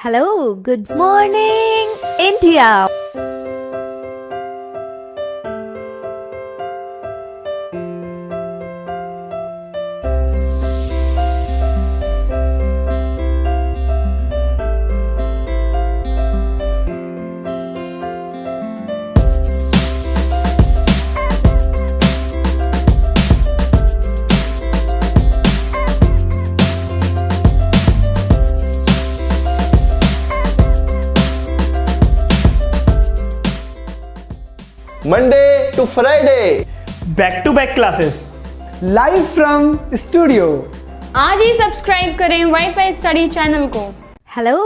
Hello, good morning, India. Monday to Friday, back to back classes live from studio. आज ही subscribe करें wifi study channel को। Hello.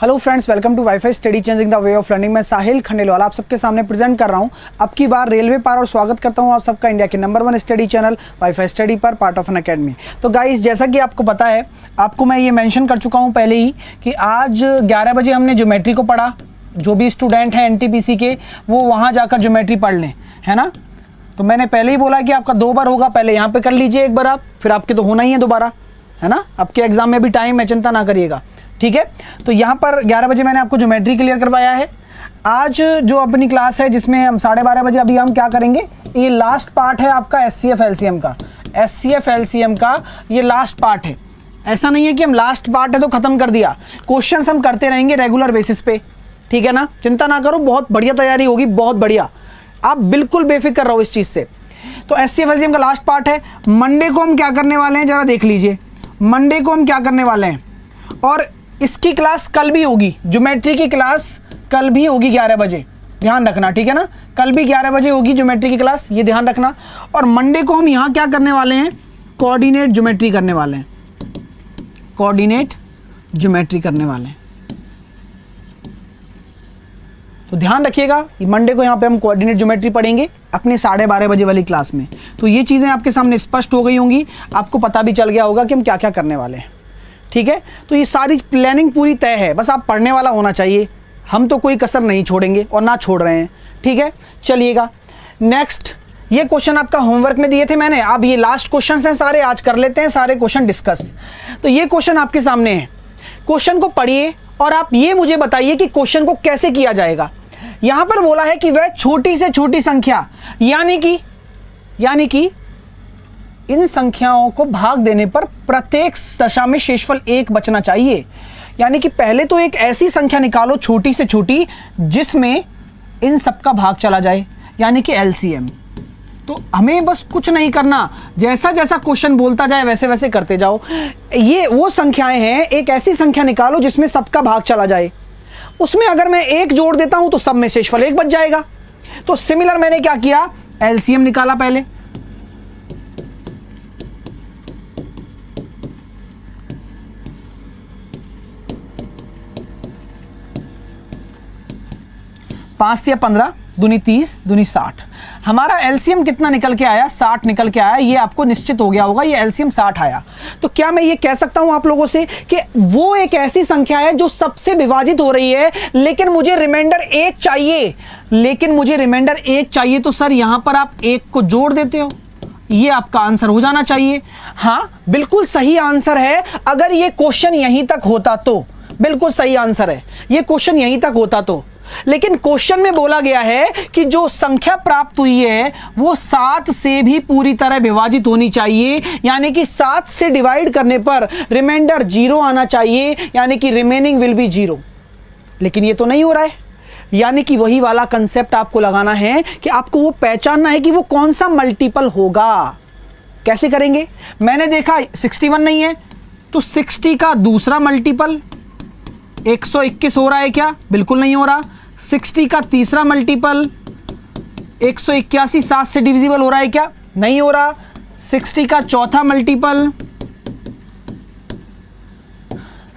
Hello friends, welcome to wifi study changing the way of learning. मैं साहिल खंडेलवाल आप सबके सामने present कर रहा हूं अब की बार रेलवे पार, और स्वागत करता हूं आप सबका इंडिया के number 1 study channel wifi study पर, पार्ट ऑफ एन अकेडमी। तो गाइस, जैसा कि आपको पता है, आपको मैं ये मेंशन कर चुका हूं पहले ही कि आज 11 बजे हमने ज्योमेट्री को पढ़ा। जो भी स्टूडेंट हैं एनटीपीसी के, वो वहाँ जाकर ज्योमेट्री पढ़ लें, है ना। तो मैंने पहले ही बोला कि आपका 2 बार होगा, पहले यहाँ पे कर लीजिए एक बार आप, फिर आपके तो होना ही है दोबारा, है ना। आपके एग्जाम में भी टाइम है, चिंता ना करिएगा, ठीक है। तो यहाँ पर 11 बजे मैंने आपको ज्योमेट्री क्लियर करवाया है। आज जो अपनी क्लास है, जिसमें हम 12:30 बजे अभी हम क्या करेंगे, ये लास्ट पार्ट है आपका एचसीएफ एलसीएम का। एचसीएफ एलसीएम का ये लास्ट पार्ट है। ऐसा नहीं है कि हम लास्ट पार्ट है तो ख़त्म कर दिया, क्वेश्चंस हम करते रहेंगे रेगुलर बेसिस पे, ठीक है ना। चिंता ना करो, बहुत बढ़िया तैयारी होगी, बहुत बढ़िया, आप बिल्कुल बेफिक्र रहो इस चीज़ से। तो एचसीएफ एलसीएम का लास्ट पार्ट है। मंडे को हम क्या करने वाले हैं, ज़रा देख लीजिए। मंडे को हम क्या करने वाले हैं, और इसकी क्लास कल भी होगी, ज्योमेट्री की क्लास कल भी होगी 11 बजे, ध्यान रखना, ठीक है ना। कल भी 11 बजे होगी ज्योमेट्री की क्लास, ये ध्यान रखना। और मंडे को हम यहाँ क्या करने वाले हैं, कोऑर्डिनेट ज्योमेट्री करने वाले हैं, कोऑर्डिनेट ज्योमेट्री करने वाले हैं। तो ध्यान रखिएगा, मंडे को यहाँ पे हम कोऑर्डिनेट ज्योमेट्री पढ़ेंगे अपने 12:30 बजे वाली क्लास में। तो ये चीज़ें आपके सामने स्पष्ट हो गई होंगी, आपको पता भी चल गया होगा कि हम क्या क्या करने वाले हैं, ठीक है। तो ये सारी प्लानिंग पूरी तय है, बस आप पढ़ने वाला होना चाहिए। हम तो कोई कसर नहीं छोड़ेंगे और ना छोड़ रहे हैं, ठीक है। चलिएगा नेक्स्ट, ये क्वेश्चन आपका होमवर्क में दिए थे मैंने। अब ये लास्ट क्वेश्चन हैं सारे, आज कर लेते हैं सारे क्वेश्चन डिस्कस। तो ये क्वेश्चन आपके सामने है, क्वेश्चन को पढ़िए और आप ये मुझे बताइए कि क्वेश्चन को कैसे किया जाएगा। यहां पर बोला है कि वह छोटी से छोटी संख्या, यानी कि इन संख्याओं को भाग देने पर प्रत्येक दशा में शेषफल 1 बचना चाहिए। यानी कि पहले तो एक ऐसी संख्या निकालो छोटी से छोटी जिसमें इन सब का भाग चला जाए, यानी कि एलसीएम। तो हमें बस कुछ नहीं करना, जैसा जैसा क्वेश्चन बोलता जाए वैसे वैसे करते जाओ। ये वो संख्याएं हैं, एक ऐसी संख्या निकालो जिसमें सबका भाग चला जाए। उसमें अगर मैं 1 जोड़ देता हूं तो सब में शेषफल 1 बच जाएगा। तो सिमिलर मैंने क्या किया, एलसीएम निकाला पहले। पांच या 15 दूनी 30 दूनी 60। हमारा एलसीएम कितना निकल के आया, 60 निकल के आया। ये आपको निश्चित हो गया होगा, ये एलसीएम 60 आया। तो क्या मैं ये कह सकता हूं आप लोगों से कि वो एक ऐसी संख्या है जो सबसे विभाजित हो रही है, लेकिन मुझे रिमाइंडर 1 चाहिए। तो सर यहां पर आप 1 को जोड़ देते हो, ये आपका आंसर हो जाना चाहिए। हाँ, बिल्कुल सही आंसर है। अगर ये क्वेश्चन यहीं तक होता तो बिल्कुल सही आंसर है, ये क्वेश्चन यहीं तक होता तो। लेकिन क्वेश्चन में बोला गया है कि जो संख्या प्राप्त हुई है वो 7 से भी पूरी तरह विभाजित होनी चाहिए, यानी कि 7 से डिवाइड करने पर रिमाइंडर 0 आना चाहिए, यानी कि रिमेनिंग विल बी 0। लेकिन ये तो नहीं हो रहा है, यानी कि वही वाला कंसेप्ट आपको लगाना है कि आपको वो पहचानना है कि वो कौन सा मल्टीपल होगा। कैसे करेंगे, मैंने देखा 61 नहीं है तो 60 का दूसरा मल्टीपल 121 हो रहा है क्या, बिल्कुल नहीं हो रहा। 60 का तीसरा मल्टीपल 181 7 से डिविजिबल हो रहा है क्या, नहीं हो रहा। 60 का चौथा मल्टीपल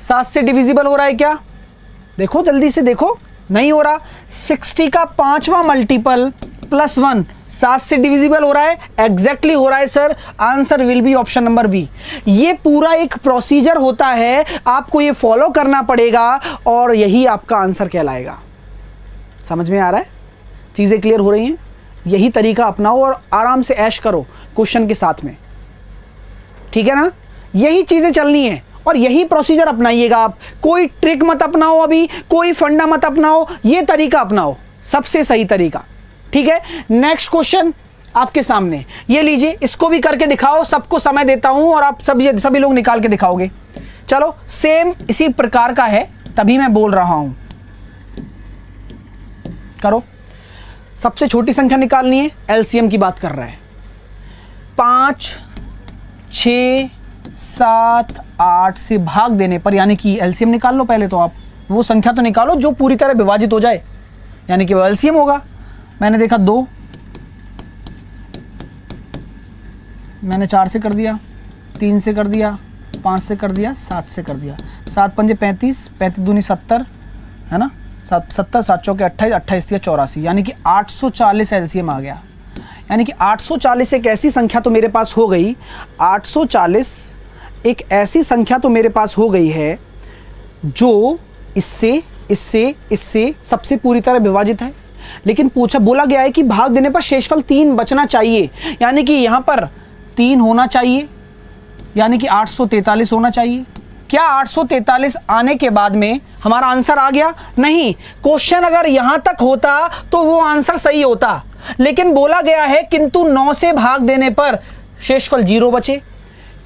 7 से डिविजिबल हो रहा है क्या, देखो जल्दी से देखो, नहीं हो रहा। 60 का 5वां मल्टीपल +1 7 से डिविजिबल हो रहा है, एग्जैक्टली हो रहा है sir. Answer will be option number B. ये पूरा एक प्रोसीजर होता है, आपको ये फॉलो करना पड़ेगा और यही आपका आंसर कहलाएगा। समझ में आ रहा है, चीज़ें क्लियर हो रही हैं। यही तरीका अपनाओ और आराम से ऐश करो क्वेश्चन के साथ में, ठीक है ना। यही चीज़ें चलनी है और यही प्रोसीजर अपनाइएगा आप। कोई ट्रिक मत अपनाओ, अभी कोई फंडा मत अपनाओ, ये तरीका अपनाओ, सबसे सही तरीका। ठीक है, नेक्स्ट क्वेश्चन आपके सामने, ये लीजिए, इसको भी करके दिखाओ, सबको समय देता हूं और आप सभी लोग निकाल के दिखाओगे। चलो, सेम इसी प्रकार का है, तभी मैं बोल रहा हूं। करो, सबसे छोटी संख्या निकालनी है, एलसीएम की बात कर रहा है। 5, 6, 7, 8 से भाग देने पर, यानी कि एलसीएम निकाल लो पहले तो आप, वो संख्या तो निकालो जो पूरी तरह विभाजित हो जाए, यानी कि वो एलसीएम होगा। मैंने देखा 2, मैंने 4 से कर दिया, 3 से कर दिया, 5 से कर दिया, 7 से कर दिया। 7 पंजे 35, 35 दूनी 70, है ना, 70, 7 चौके 28, 28 दिया 84, यानी कि 840 एलसीएम आ गया। यानी कि 840 एक ऐसी संख्या तो मेरे पास हो गई, 840 एक ऐसी संख्या तो मेरे पास हो गई है जो इससे इससे इससे सबसे पूरी तरह विभाजित है। लेकिन बोला गया है कि भाग देने पर शेषफल 3 बचना चाहिए, यानी कि यहाँ पर 3 होना चाहिए, यानी कि 843 होना चाहिए। क्या 843 आने के बाद में हमारा आंसर आ गया? नहीं, क्वेश्चन अगर यहां तक होता तो वो आंसर सही होता, लेकिन बोला गया है किंतु 9 से भाग देने पर शेषफल 0 बचे।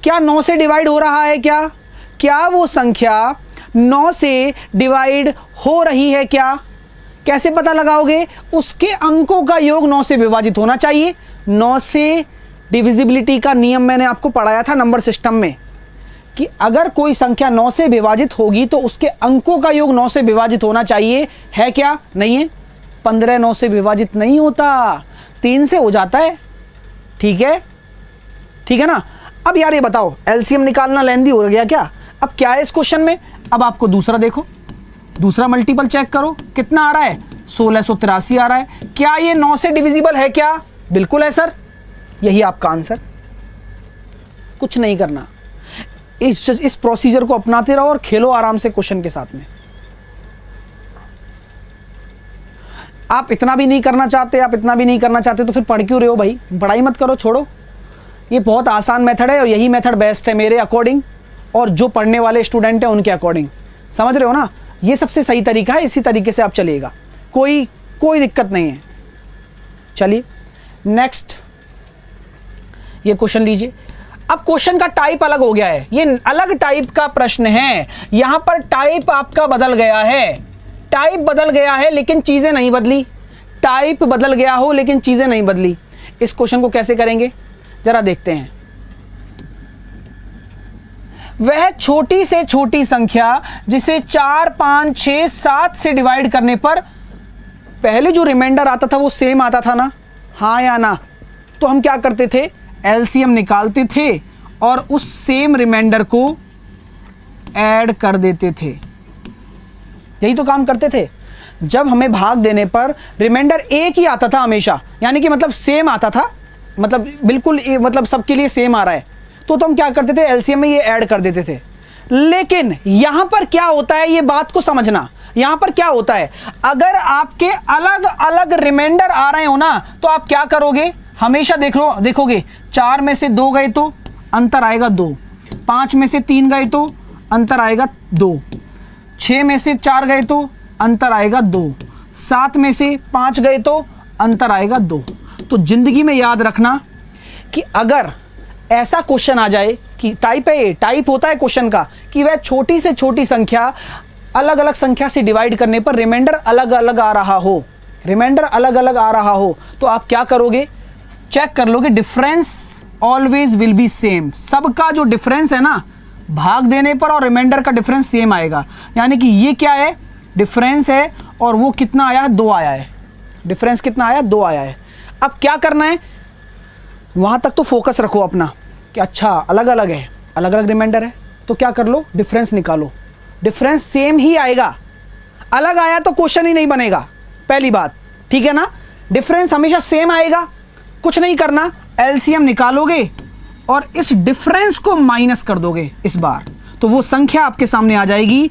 क्या 9 से डिवाइड हो रहा है? क्या वो संख्या 9 से डिवाइड हो रही है? क्या कैसे पता लगाओगे? उसके अंकों का योग 9 से विभाजित होना चाहिए। 9 से डिविजिबिलिटी का नियम मैंने आपको पढ़ाया था नंबर सिस्टम में, कि अगर कोई संख्या 9 से विभाजित होगी तो उसके अंकों का योग 9 से विभाजित होना चाहिए। है क्या? नहीं है। 15 9 से विभाजित नहीं होता, 3 से हो जाता है। ठीक है ना। अब यार ये बताओ, एलसीएम निकालना लेंदी हो गया क्या? अब क्या है इस क्वेश्चन में? अब आपको दूसरा देखो, दूसरा मल्टीपल चेक करो, कितना आ रहा है? 1683 आ रहा है। क्या ये 9 से डिविजिबल है? क्या बिल्कुल है सर, यही आपका आंसर। कुछ नहीं करना, इस प्रोसीजर को अपनाते रहो और खेलो आराम से क्वेश्चन के साथ में। आप इतना भी नहीं करना चाहते तो फिर पढ़ क्यों रहे हो भाई? पढ़ाई मत करो, छोड़ो। ये बहुत आसान मेथड है और यही मेथड बेस्ट है मेरे अकॉर्डिंग, और जो पढ़ने वाले स्टूडेंट हैं उनके अकॉर्डिंग। समझ रहे हो ना? ये सबसे सही तरीका है, इसी तरीके से आप चलिएगा, कोई दिक्कत नहीं है। चलिए नेक्स्ट ये क्वेश्चन लीजिए। अब क्वेश्चन का टाइप अलग हो गया है, ये अलग टाइप का प्रश्न है। यहां पर टाइप आपका बदल गया है, लेकिन चीजें नहीं बदली। टाइप बदल गया हो लेकिन चीजें नहीं बदली। इस क्वेश्चन को कैसे करेंगे जरा देखते हैं। वह छोटी से छोटी संख्या जिसे 4, 5, 6, 7 से डिवाइड करने पर पहले जो रिमाइंडर आता था वो सेम आता था ना? हाँ या ना? तो हम क्या करते थे? एलसीएम निकालते थे और उस सेम रिमाइंडर को ऐड कर देते थे। यही तो काम करते थे। जब हमें भाग देने पर रिमाइंडर एक ही आता था हमेशा, यानी कि मतलब सेम आता था, मतलब बिल्कुल मतलब सबके लिए सेम आ रहा है, तो हम क्या करते थे? एलसीएम में ये ऐड कर देते थे। लेकिन यहां पर क्या होता है, ये बात को समझना। यहां पर क्या होता है, अगर आपके अलग अलग रिमाइंडर आ रहे हो ना, तो आप क्या करोगे? हमेशा देखोगे 4 में से 2 गए तो अंतर आएगा 2, 5 में से 3 गए तो अंतर आएगा 2, 6 में से 4 गए तो अंतर आएगा 2, 7 में से 5 गए तो अंतर आएगा 2। तो जिंदगी में याद रखना कि अगर ऐसा क्वेश्चन आ जाए कि टाइप है, ये टाइप होता है क्वेश्चन का, कि वह छोटी से छोटी संख्या अलग अलग संख्या से डिवाइड करने पर रिमाइंडर अलग अलग आ रहा हो, तो आप क्या करोगे? चेक कर लोगे, difference always will be same. सबका जो डिफरेंस है ना, भाग देने पर और रिमाइंडर का डिफरेंस सेम आएगा। यानी कि ये क्या है? डिफरेंस है, और वो कितना आया है? 2 आया है। डिफरेंस कितना आया? 2 आया है। अब क्या करना है? वहां तक तो फोकस रखो अपना कि अच्छा अलग अलग है, अलग अलग रिमाइंडर है, तो क्या कर लो? डिफरेंस निकालो। डिफरेंस सेम ही आएगा, अलग आया तो क्वेश्चन ही नहीं बनेगा, पहली बात। ठीक है ना? डिफरेंस हमेशा सेम आएगा। कुछ नहीं करना, एलसीएम निकालोगे और इस डिफरेंस को माइनस कर दोगे इस बार, तो वो संख्या आपके सामने आ जाएगी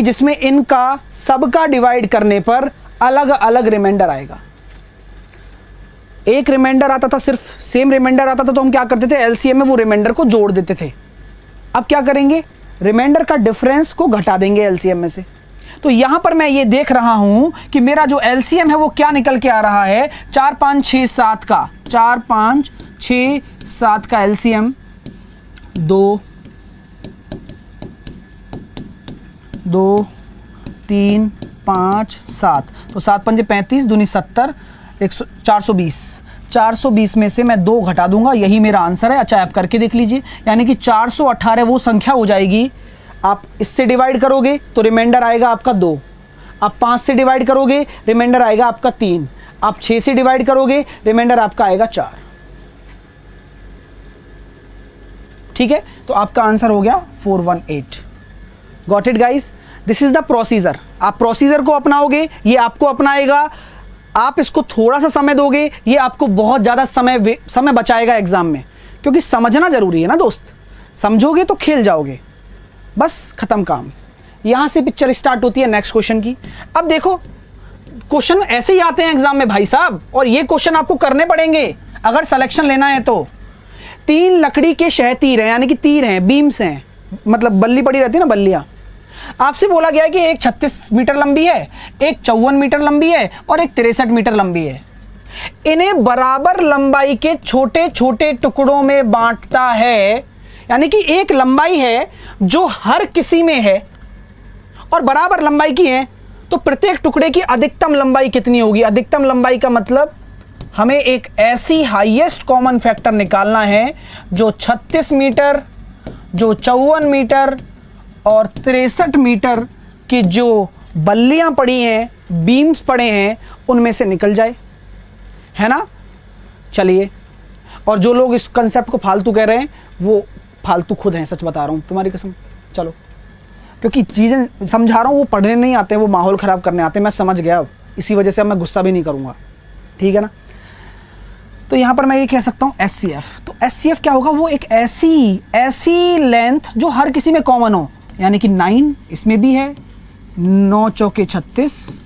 जिसमें इनका सबका डिवाइड करने पर अलग अलग रिमाइंडर आएगा। एक रिमाइंडर आता था, सिर्फ सेम रिमाइंडर आता था, तो हम क्या करते थे? एलसीएम में वो रिमाइंडर को जोड़ देते थे। अब क्या करेंगे, रिमाइंडर का डिफरेंस को घटा देंगे एलसीएम में से। तो यहां पर मैं ये देख रहा हूं कि मेरा जो एलसीएम है वो क्या निकल के आ रहा है, 4 5 6 7 का, 4 5 6 7 का एलसीएम 2 2 3 5 7, तो 7 पंजे 35 दूनी 70, 420 में से मैं 2 घटा दूंगा, यही मेरा आंसर है। अच्छा आप करके देख लीजिए, यानी कि 418 वो संख्या हो जाएगी। आप इससे डिवाइड करोगे तो रिमाइंडर आएगा आपका 2, आप 5 से डिवाइड करोगे रिमाइंडर आएगा आपका 3, आप 6 से डिवाइड करोगे रिमाइंडर आपका आएगा 4। ठीक है, तो आपका आंसर हो गया 418। Got it guys, this is the procedure. आप प्रोसीजर को अपनाओगे, ये आपको अपनाएगा, आप इसको थोड़ा सा समय दोगे, ये आपको बहुत ज़्यादा समय बचाएगा एग्जाम में, क्योंकि समझना जरूरी है ना दोस्त, समझोगे तो खेल जाओगे, बस खत्म काम। यहां से पिक्चर स्टार्ट होती है नेक्स्ट क्वेश्चन की। अब देखो क्वेश्चन ऐसे ही आते हैं एग्जाम में भाई साहब, और ये क्वेश्चन आपको करने पड़ेंगे अगर सिलेक्शन लेना है तो। 3 लकड़ी के शह तीर हैं, यानी कि तीर हैं, बीम्स हैं, मतलब बल्ली पड़ी रहती है ना, बल्लियां। आपसे बोला गया है कि एक 36 मीटर लंबी है, एक 54 मीटर लंबी है और एक 63 मीटर लंबी है। इन्हें बराबर लंबाई के छोटे छोटे टुकड़ों में बांटता है, यानी कि एक लंबाई है जो हर किसी में है और बराबर लंबाई की है, तो प्रत्येक टुकड़े की अधिकतम लंबाई कितनी होगी। अधिकतम लंबाई का मतलब हमें एक ऐसी हाईएस्ट कॉमन फैक्टर निकालना है जो 36 मीटर, जो 54 मीटर और 63 मीटर की जो बल्लियां पड़ी हैं, बीम्स पड़े हैं, उनमें से निकल जाए, है ना। चलिए, और जो लोग इस कंसेप्ट को फालतू कह रहे हैं वो फालतू खुद हैं, सच बता रहा हूँ तुम्हारी कसम। चलो, क्योंकि चीज़ें समझा रहा हूँ, वो पढ़ने नहीं आते, वो माहौल ख़राब करने आते हैं, मैं समझ गया, इसी वजह से अब मैं गुस्सा भी नहीं करूँगा, ठीक है ना। तो यहाँ पर मैं ये कह सकता हूँ SCF। तो SCF क्या होगा, वो एक ऐसी लेंथ जो हर किसी में कॉमन हो, यानी कि 9 इसमें भी है, 9 चौके 36,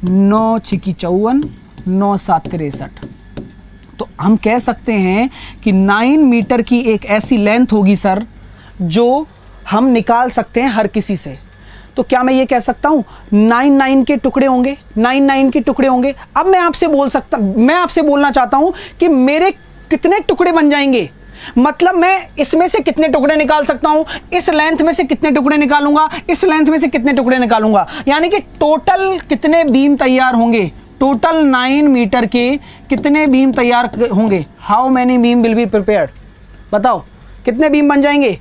9 छिकी 54, 9 7 63। तो हम कह सकते हैं कि 9 मीटर की एक ऐसी लेंथ होगी सर जो हम निकाल सकते हैं हर किसी से। तो क्या मैं ये कह सकता हूँ 9 के टुकड़े होंगे, 9 के टुकड़े होंगे। अब मैं आपसे बोलना चाहता हूँ कि मेरे कितने टुकड़े बन जाएंगे, मतलब मैं इसमें से कितने टुकड़े निकाल सकता हूं, इस लेंथ में से कितने टुकड़े निकालूंगा, इस लेंथ में से कितने टुकड़े निकालूंगा, यानी कि टोटल कितने बीम तैयार होंगे, टोटल 9 मीटर के कितने बीम तैयार होंगे। How many beam will be prepared, बताओ कितने बीम बन जाएंगे।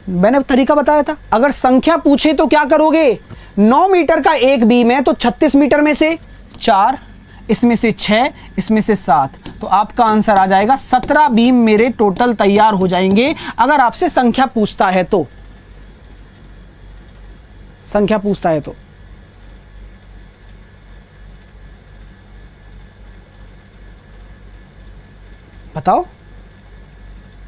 मैंने तरीका बताया था, अगर संख्या पूछे तो क्या करोगे, 9 मीटर का एक बीम है तो 36 मीटर में से 4, इसमें से 6, इसमें से 7, तो आपका आंसर आ जाएगा 17 बीम मेरे टोटल तैयार हो जाएंगे। अगर आपसे संख्या पूछता है तो, संख्या पूछता है तो। बताओ,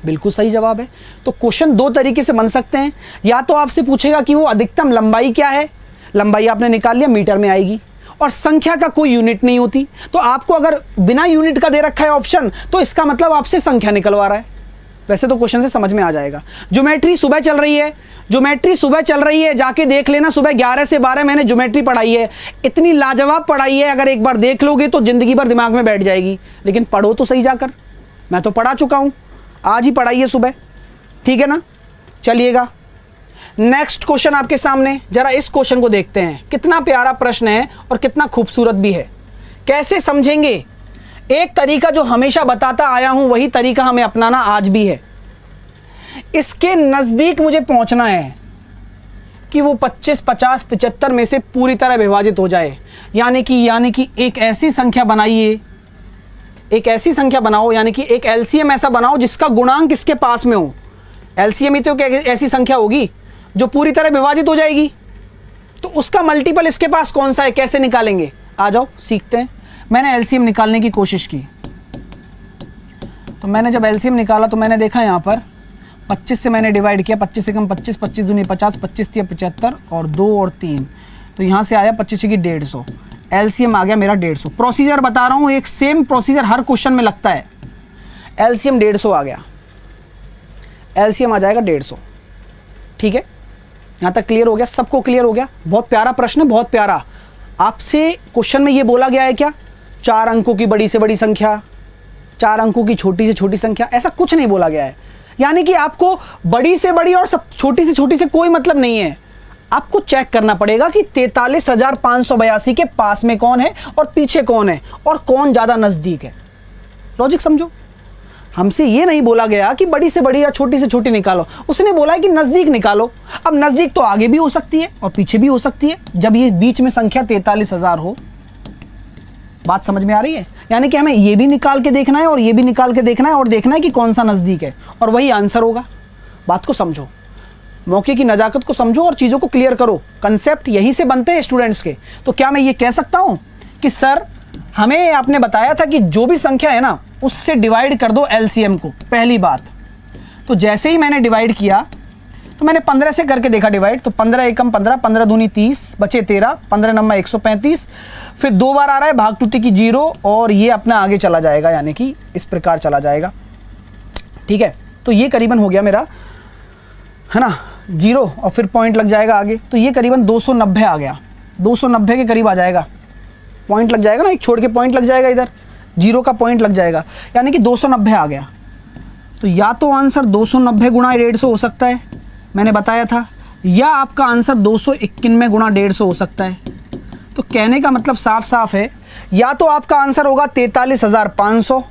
बिल्कुल सही जवाब है। तो क्वेश्चन 2 तरीके से बन सकते हैं, या तो आपसे पूछेगा कि वो अधिकतम लंबाई क्या है, लंबाई आपने निकाल लिया, मीटर में आएगी, और संख्या का कोई यूनिट नहीं होती, तो आपको अगर बिना यूनिट का दे रखा है ऑप्शन, तो इसका मतलब आपसे संख्या निकलवा रहा है। वैसे तो क्वेश्चन से समझ में आ जाएगा। ज्योमेट्री सुबह चल रही है, जाके देख लेना, सुबह 11 से 12 मैंने ज्योमेट्री पढ़ाई है, इतनी लाजवाब पढ़ाई है, अगर एक बार देख लोगे तो जिंदगी भर दिमाग में बैठ जाएगी। लेकिन पढ़ो तो सही जाकर, मैं तो पढ़ा चुका हूं, आज ही पढ़ाई है सुबह, ठीक है ना। चलिएगा, नेक्स्ट क्वेश्चन आपके सामने, जरा इस क्वेश्चन को देखते हैं। कितना प्यारा प्रश्न है और कितना खूबसूरत भी है। कैसे समझेंगे, एक तरीका जो हमेशा बताता आया हूं वही तरीका हमें अपनाना आज भी है। इसके नजदीक मुझे पहुंचना है कि वो 25, 50, 75 में से पूरी तरह विभाजित हो जाए, यानी कि एक ऐसी संख्या बनाइए, एक ऐसी संख्या बनाओ, यानी कि एक एलसीएम ऐसा बनाओ जिसका गुणांक इसके पास में हो। एलसीएम ही तो ऐसी संख्या होगी जो पूरी तरह विभाजित हो जाएगी, तो उसका मल्टीपल इसके पास कौन सा है, कैसे निकालेंगे। आ जाओ सीखते हैं। मैंने एलसीएम निकालने की कोशिश की, तो मैंने जब एलसीएम निकाला तो मैंने देखा यहाँ पर 25 से मैंने डिवाइड किया, 25 से कम 25, 25 दूनी 50, 25 तिया 75 और 2 और 3, तो यहाँ से आया 25 की 150, एलसीएम आ गया मेरा 150। प्रोसीजर बता रहा हूँ, एक सेम प्रोसीजर हर क्वेश्चन में लगता है। एलसीएम 150 आ गया, एलसीएम आ जाएगा 150। ठीक है, यहाँ तक क्लियर हो गया, सबको क्लियर हो गया। बहुत प्यारा प्रश्न है, बहुत प्यारा। आपसे क्वेश्चन में ये बोला गया है क्या 4 अंकों की बड़ी से बड़ी संख्या, 4 अंकों की छोटी से छोटी संख्या, ऐसा कुछ नहीं बोला गया है। यानी कि आपको बड़ी से बड़ी और सब छोटी से छोटी से कोई मतलब नहीं है। आपको चेक करना पड़ेगा कि 43,582 के पास में कौन है और पीछे कौन है और कौन ज़्यादा नज़दीक है। लॉजिक समझो, हमसे ये नहीं बोला गया कि बड़ी से बड़ी या छोटी से छोटी निकालो, उसने बोला है कि नज़दीक निकालो। अब नज़दीक तो आगे भी हो सकती है और पीछे भी हो सकती है, जब ये बीच में संख्या 43,000 हो। बात समझ में आ रही है? यानी कि हमें ये भी निकाल के देखना है और ये भी निकाल के देखना है और देखना है कि कौन सा नज़दीक है और वही आंसर होगा। बात को समझो, मौके की नज़ाकत को समझो और चीज़ों को क्लियर करो। कंसेप्ट यहीं से बनते हैं स्टूडेंट्स के। तो क्या मैं ये कह सकता हूँ कि सर हमें आपने बताया था कि जो भी संख्या है ना उससे डिवाइड कर दो एलसीएम को। पहली बात, तो जैसे ही मैंने डिवाइड किया तो मैंने 15 से करके देखा डिवाइड, तो 15 एकम 15, 15 दूनी 30, बचे 13, 15 नम्मा 135, फिर 2 बार आ रहा है भाग टूटी की 0 और ये अपना आगे चला जाएगा, यानी कि इस प्रकार चला जाएगा। ठीक है, तो ये करीबन हो गया मेरा, है ना, 0 और फिर पॉइंट लग जाएगा आगे, तो ये करीबन 290 आ गया, 290 के करीब आ जाएगा। पॉइंट लग जाएगा ना, एक छोड़ के पॉइंट लग जाएगा, इधर 0 का पॉइंट लग जाएगा, यानी कि 290 आ गया। तो या तो आंसर 290 गुणा 150 हो सकता है, मैंने बताया था, या आपका आंसर 291 गुणा 150 हो सकता है। तो कहने का मतलब साफ साफ है, या तो आपका आंसर होगा 43,500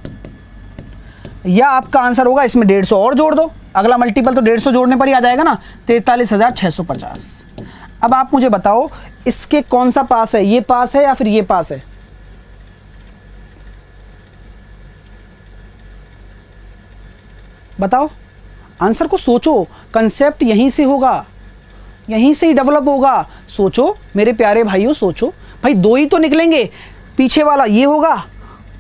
या आपका आंसर होगा इसमें 150 और जोड़ दो, अगला मल्टीपल तो 150 जोड़ने पर ही आ जाएगा ना, 43,650। अब आप मुझे बताओ इसके कौन सा पास है, ये पास है या फिर ये पास है? बताओ, आंसर को सोचो, कंसेप्ट यहीं से होगा, यहीं से ही डेवलप होगा। सोचो मेरे प्यारे भाइयों, सोचो भाई, 2 ही तो निकलेंगे, पीछे वाला ये होगा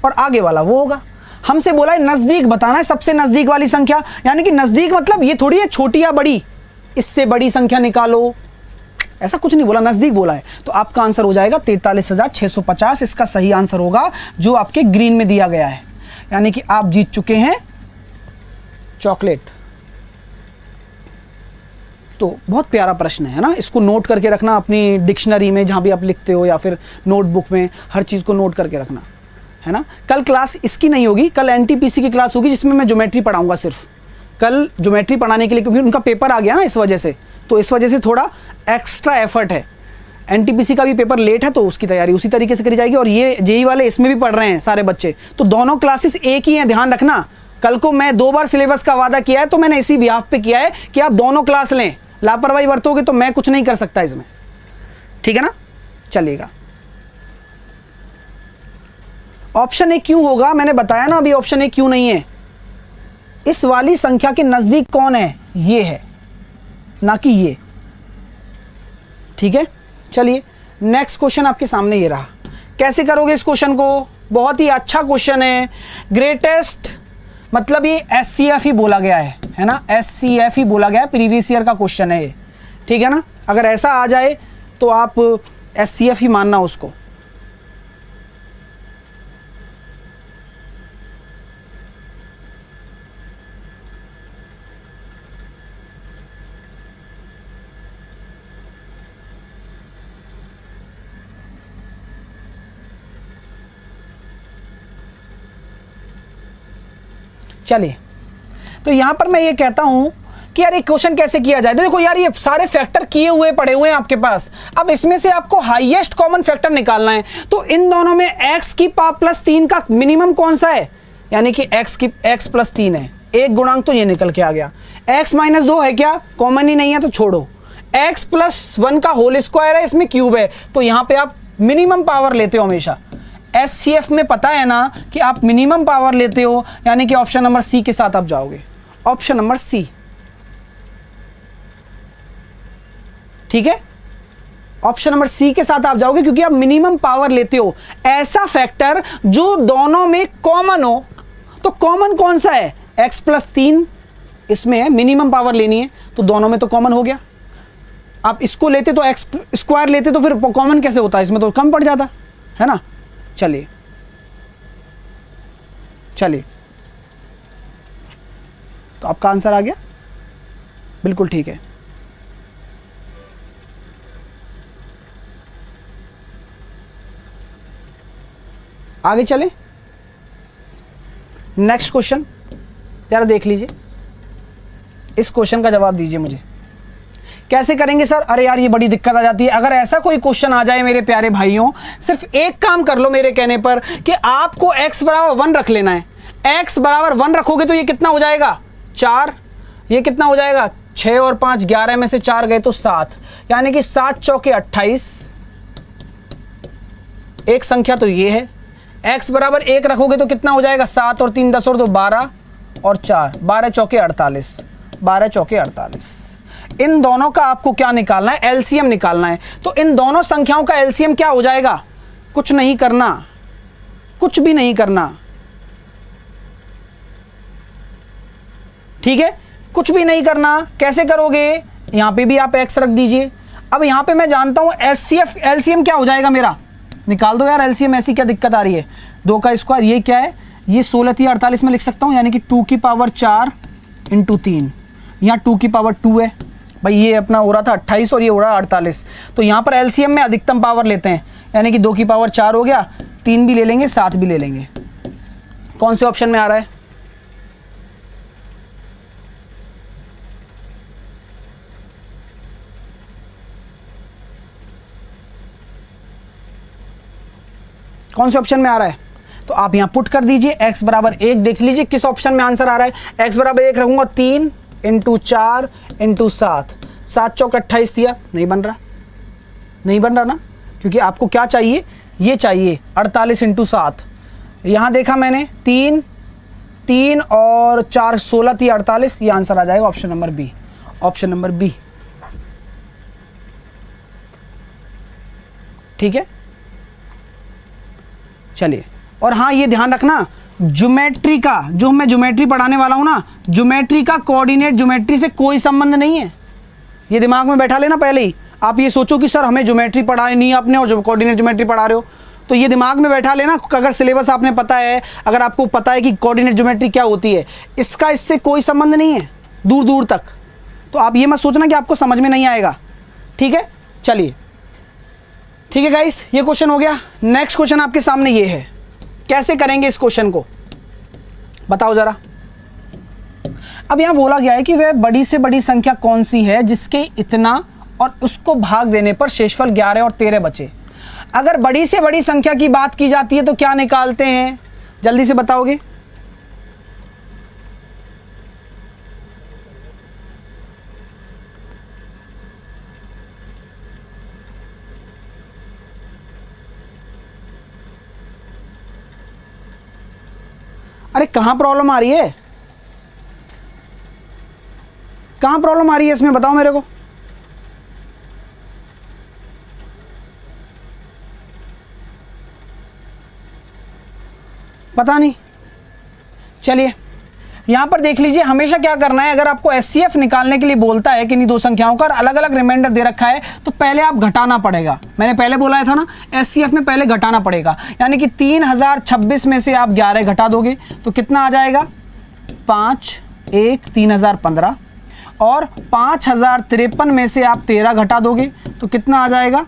और आगे वाला वो होगा। हमसे बोला है नज़दीक बताना है, सबसे नज़दीक वाली संख्या, यानी कि नज़दीक मतलब ये थोड़ी है छोटी या बड़ी, इससे बड़ी संख्या निकालो, ऐसा कुछ नहीं बोला, नज़दीक बोला है। तो आपका आंसर हो जाएगा 43,650, इसका सही आंसर होगा जो आपके ग्रीन में दिया गया है। यानी कि आप जीत चुके हैं चॉकलेट। तो बहुत प्यारा प्रश्न है ना, इसको नोट करके रखना अपनी डिक्शनरी में, जहाँ भी आप लिखते हो या फिर नोटबुक में, हर चीज़ को नोट करके रखना, है ना। कल क्लास इसकी नहीं होगी, कल एनटीपीसी की क्लास होगी जिसमें मैं ज्योमेट्री पढ़ाऊंगा सिर्फ। कल ज्योमेट्री पढ़ाने के लिए, क्योंकि उनका पेपर आ गया ना इस वजह से, तो इस वजह से थोड़ा एक्स्ट्रा एफर्ट है। एनटीपीसी का भी पेपर लेट है तो उसकी तैयारी उसी तरीके से करी जाएगी, और ये जेई वाले इसमें भी पढ़ रहे हैं सारे बच्चे, तो दोनों क्लासेस एक ही हैं, ध्यान रखना। कल को मैं 2 बार सिलेबस का वादा किया है तो मैंने इसी बिहाफ पे किया है कि आप दोनों क्लास लें, लापरवाही बरतोगे तो मैं कुछ नहीं कर सकता इसमें, ठीक है ना। चलिएगा, ऑप्शन ए क्यों होगा, मैंने बताया ना अभी ऑप्शन ए क्यों नहीं है। इस वाली संख्या के नजदीक कौन है, ये है, ना कि ये, ठीक है। चलिए नेक्स्ट क्वेश्चन आपके सामने ये रहा। कैसे करोगे इस क्वेश्चन को, बहुत ही अच्छा क्वेश्चन है, ग्रेटेस्ट, मतलब ये एससीएफ ही बोला गया है ना, एससीएफ ही बोला गया है, प्रीवियस ईयर का क्वेश्चन है ये, ठीक है ना। अगर ऐसा आ जाए तो आप एससीएफ ही मानना उसको। चलिए, तो यहां पर मैं ये कहता हूं कि यार ये क्वेश्चन कैसे किया जाए। देखो यार, ये सारे फैक्टर किए हुए पड़े हुए हैं आपके पास, अब इसमें से आपको हाईएस्ट कॉमन फैक्टर निकालना है। तो इन दोनों में x की पावर प्लस 3 का मिनिमम कौन सा है, यानी कि x प्लस 3 है, एक गुणांक तो ये निकल के आ गया। x माइनस 2 है क्या, कॉमन ही नहीं है तो छोड़ो। x प्लस 1 का होल स्क्वायर है, इसमें क्यूब है, तो यहां पे आप मिनिमम पावर लेते हो हमेशा। एससीएफ में पता है ना कि आप मिनिमम पावर लेते हो, यानी कि ऑप्शन नंबर सी के साथ आप जाओगे, ऑप्शन नंबर सी, ठीक है। ऑप्शन नंबर सी के साथ आप जाओगे क्योंकि आप मिनिमम पावर लेते हो, ऐसा फैक्टर जो दोनों में कॉमन हो। तो कॉमन कौन सा है, x प्लस 3 इसमें है, मिनिमम पावर लेनी है तो दोनों में तो कॉमन हो गया। आप इसको लेते तो x स्क्वायर लेते तो फिर कॉमन कैसे होता, इसमें तो कम पड़ जाता, है ना। चलिए चलिए, तो आपका आंसर आ गया, बिल्कुल ठीक है। आगे चलें, नेक्स्ट क्वेश्चन यार देख लीजिए, इस क्वेश्चन का जवाब दीजिए मुझे। कैसे करेंगे सर? अरे यार ये बड़ी दिक्कत आ जाती है। अगर ऐसा कोई क्वेश्चन आ जाए मेरे प्यारे भाइयों, सिर्फ एक काम कर लो मेरे कहने पर कि आपको x बराबर 1 रख लेना है। x बराबर 1 रखोगे तो ये कितना हो जाएगा? 4। ये कितना हो जाएगा? 6 और 5 11 में से 4 गए तो 7, यानी कि 7 चौके 28। एक संख्या तो ये है। x बराबर 1 रखोगे तो कितना हो जाएगा? 7 और 3 10 और 2 12 और 4 12 चौके 48, 12 चौके 48। इन दोनों का आपको क्या निकालना है? एलसीएम निकालना है। तो इन दोनों संख्याओं का एलसीएम क्या हो जाएगा? कुछ नहीं करना, कुछ भी नहीं करना, ठीक है, कुछ भी नहीं करना। कैसे करोगे? यहां पे भी आप x रख दीजिए। अब यहां पे मैं जानता हूं एलसीएम क्या हो जाएगा मेरा, निकाल दो यार एलसीएम, ऐसी क्या दिक्कत आ रही है? 2 का स्क्वायर, ये क्या है? ये 16 थी 48 में लिख सकता हूं, यानी कि 2 की पावर 4 इंटू 3, यहाँ 2 की पावर 2 है भाई। ये अपना हो रहा था 28 और ये हो रहा है 48। तो यहाँ पर एलसीएम में अधिकतम पावर लेते हैं, यानी कि 2 की पावर 4 हो गया, 3 भी ले लेंगे, 7 भी ले लेंगे। कौन से ऑप्शन में आ रहा है? कौन से ऑप्शन में आ रहा है? तो आप यहाँ पुट कर दीजिए x बराबर 1। देख लीजिए किस ऑप्शन में आंसर आ रहा है। x बराबर 1 रखूंगा, 3 इंटू 4 इंटू 7, 7 चौक 28 दिया, नहीं बन रहा, नहीं बन रहा ना, क्योंकि आपको क्या चाहिए? ये चाहिए 48 इंटू 7। यहाँ देखा मैंने 3 और 4 16 थी 48, ये आंसर आ जाएगा option number B, option number B, ठीक है। चलिए, और हाँ ये ध्यान रखना, ज्योमेट्री का, जो मैं ज्योमेट्री पढ़ाने वाला हूं ना, ज्योमेट्री का कोऑर्डिनेट ज्योमेट्री से कोई संबंध नहीं है। ये दिमाग में बैठा लेना पहले ही। आप ये सोचो कि सर हमें ज्योमेट्री पढ़ाई नहीं आपने और जो कोऑर्डिनेट ज्योमेट्री पढ़ा रहे हो, तो ये दिमाग में बैठा लेना। अगर सिलेबस आपने पता है, अगर आपको पता है कि कोऑर्डिनेट ज्योमेट्री क्या होती है, इसका इससे कोई संबंध नहीं है दूर दूर तक। तो आप ये मत सोचना कि आपको समझ में नहीं आएगा, ठीक है। चलिए ठीक है गाइस, ये क्वेश्चन हो गया। नेक्स्ट क्वेश्चन आपके सामने ये है, कैसे करेंगे इस क्वेश्चन को बताओ जरा। अब यहां बोला गया है कि वह बड़ी से बड़ी संख्या कौन सी है जिसके इतना और उसको भाग देने पर शेषफल 11 और 13 बचे। अगर बड़ी से बड़ी संख्या की बात की जाती है तो क्या निकालते हैं, जल्दी से बताओगे? अरे कहां प्रॉब्लम आ रही है, कहां प्रॉब्लम आ रही है इसमें बताओ मेरे को। पता नहीं। चलिए यहां पर देख लीजिए, हमेशा क्या करना है, अगर आपको एचसीएफ निकालने के लिए बोलता है कि नहीं दो संख्याओं का अलग अलग रिमाइंडर दे रखा है, तो पहले आप घटाना पड़ेगा। मैंने पहले बोला था ना, एचसीएफ में पहले घटाना पड़ेगा, यानी कि 3026 में से आप 11 घटा दोगे तो कितना आ जाएगा? 5 1 3015, और 5053 में से आप 13 घटा दोगे तो कितना आ जाएगा?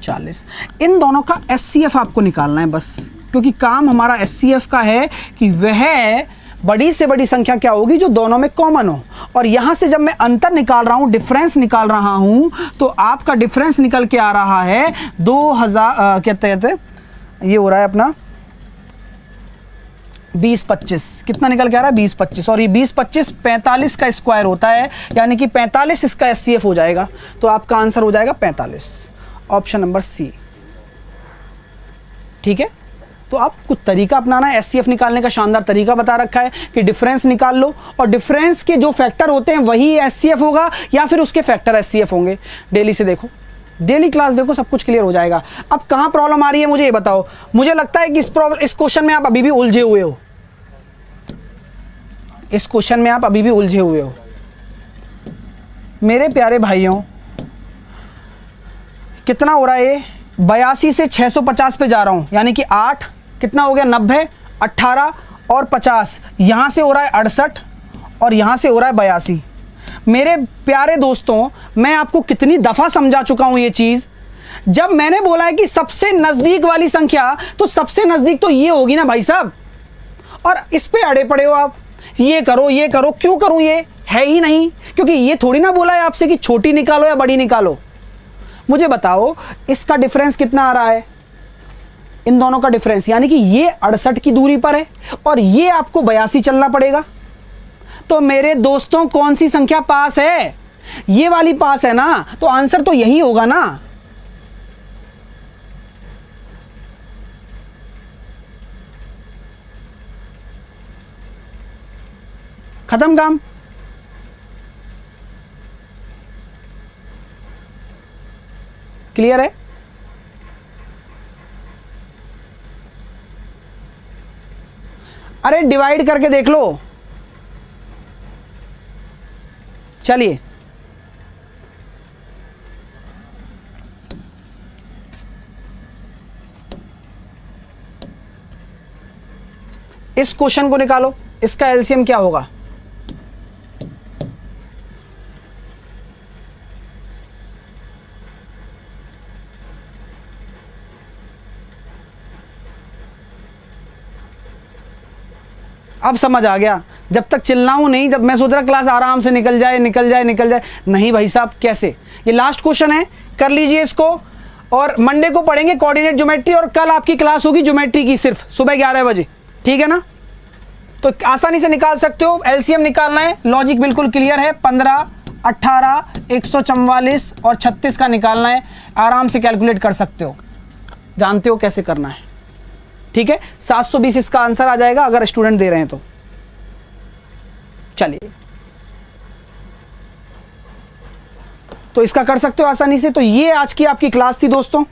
40। इन दोनों का एचसीएफ आपको निकालना है बस, क्योंकि काम हमारा एचसीएफ का है कि वह बड़ी से बड़ी संख्या क्या होगी जो दोनों में कॉमन हो। और यहां से जब मैं अंतर निकाल रहा हूं, डिफरेंस निकाल रहा हूं, तो आपका डिफरेंस निकल के आ रहा है 2000 क्या कहते हैं, ये हो रहा है अपना 20-25। कितना निकल के आ रहा है? 20-25। और ये 20-25 45 का स्क्वायर होता है, यानी कि 45 इसका एचसीएफ हो जाएगा। तो आपका आंसर हो जाएगा 45, ऑप्शन नंबर सी, ठीक है। तो आप कुछ तरीका अपनाना है, एचसीएफ निकालने का शानदार तरीका बता रखा है कि डिफरेंस निकाल लो, और डिफरेंस के जो फैक्टर होते हैं वही एचसीएफ होगा या फिर उसके फैक्टर एचसीएफ होंगे। डेली से देखो, डेली क्लास देखो, सब कुछ क्लियर हो जाएगा। अब कहां प्रॉब्लम आ रही है मुझे ये बताओ। मुझे लगता है कि इस क्वेश्चन में आप अभी भी उलझे हुए हो, इस क्वेश्चन में आप अभी भी उलझे हुए हो मेरे प्यारे भाइयों। कितना हो रहा है ये? 82 से 650 पे जा रहा हूं, यानी कि 8 कितना हो गया? 90, 18 और 50, यहां से हो रहा है 68 और यहां से हो रहा है 82। मेरे प्यारे दोस्तों, मैं आपको कितनी दफा समझा चुका हूं ये चीज। जब मैंने बोला है कि सबसे नजदीक वाली संख्या, तो सबसे नजदीक तो ये होगी ना भाई साहब, और इस पे अड़े पड़े हो आप, ये करो, क्यों करूं, ये है ही नहीं, क्योंकि ये थोड़ी ना बोला है आपसे कि छोटी निकालो या बड़ी निकालो। मुझे बताओ इसका डिफरेंस कितना आ रहा है, इन दोनों का डिफरेंस, यानी कि ये 68 की दूरी पर है और ये आपको 82 चलना पड़ेगा। तो मेरे दोस्तों कौन सी संख्या पास है, ये वाली पास है ना, तो आंसर तो यही होगा ना। खत्म काम। क्लियर है? अरे डिवाइड करके देख लो। चलिए इस क्वेश्चन को निकालो, इसका एलसीएम क्या होगा? अब समझ आ गया। जब तक चिल्लाऊं नहीं, जब मैं सोच रहा क्लास आराम से निकल जाए, नहीं भाई साहब कैसे। ये लास्ट क्वेश्चन है, कर लीजिए इसको, और मंडे को पढ़ेंगे कोऑर्डिनेट ज्योमेट्री, और कल आपकी क्लास होगी ज्योमेट्री की सिर्फ सुबह 11 बजे, ठीक है ना? तो आसानी से निकाल सकते हो। एलसीएम निकालना है, लॉजिक बिल्कुल क्लियर है, 15, 18, 144 और 36 का निकालना है। आराम से कैलकुलेट कर सकते हो, जानते हो कैसे करना है, ठीक है? 720 इसका आंसर आ जाएगा अगर स्टूडेंट दे रहे हैं तो। चलिए, तो इसका कर सकते हो आसानी से। तो ये आज की आपकी क्लास थी दोस्तों।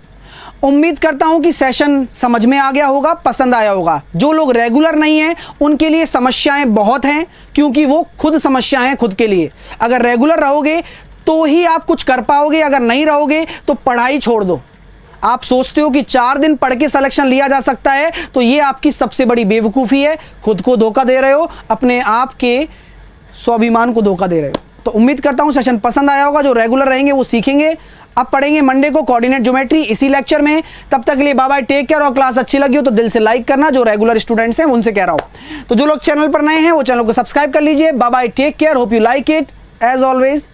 उम्मीद करता हूं कि सेशन समझ में आ गया होगा, पसंद आया होगा। जो लोग रेगुलर नहीं हैं उनके लिए समस्याएं बहुत हैं, क्योंकि वो खुद समस्याएं हैं खुद के लिए। अगर रेगुलर रहोगे तो ही आप कुछ कर पाओगे, अगर नहीं रहोगे तो पढ़ाई छोड़ दो। आप सोचते हो कि 4 दिन पढ़ के सिलेक्शन लिया जा सकता है, तो ये आपकी सबसे बड़ी बेवकूफ़ी है। खुद को धोखा दे रहे हो, अपने आप के स्वाभिमान को धोखा दे रहे हो। तो उम्मीद करता हूं सेशन पसंद आया होगा। जो रेगुलर रहेंगे वो सीखेंगे। अब पढ़ेंगे मंडे को कोऑर्डिनेट ज्योमेट्री इसी लेक्चर में। तब तक के लिए बाय बाय, टेक केयर। और क्लास अच्छी लगी हो तो दिल से लाइक करना, जो रेगुलर स्टूडेंट्स हैं उनसे कह रहा हूं। तो जो लोग चैनल पर नए हैं वो चैनल को सब्सक्राइब कर लीजिए। Bye bye, take care, hope you like it. As always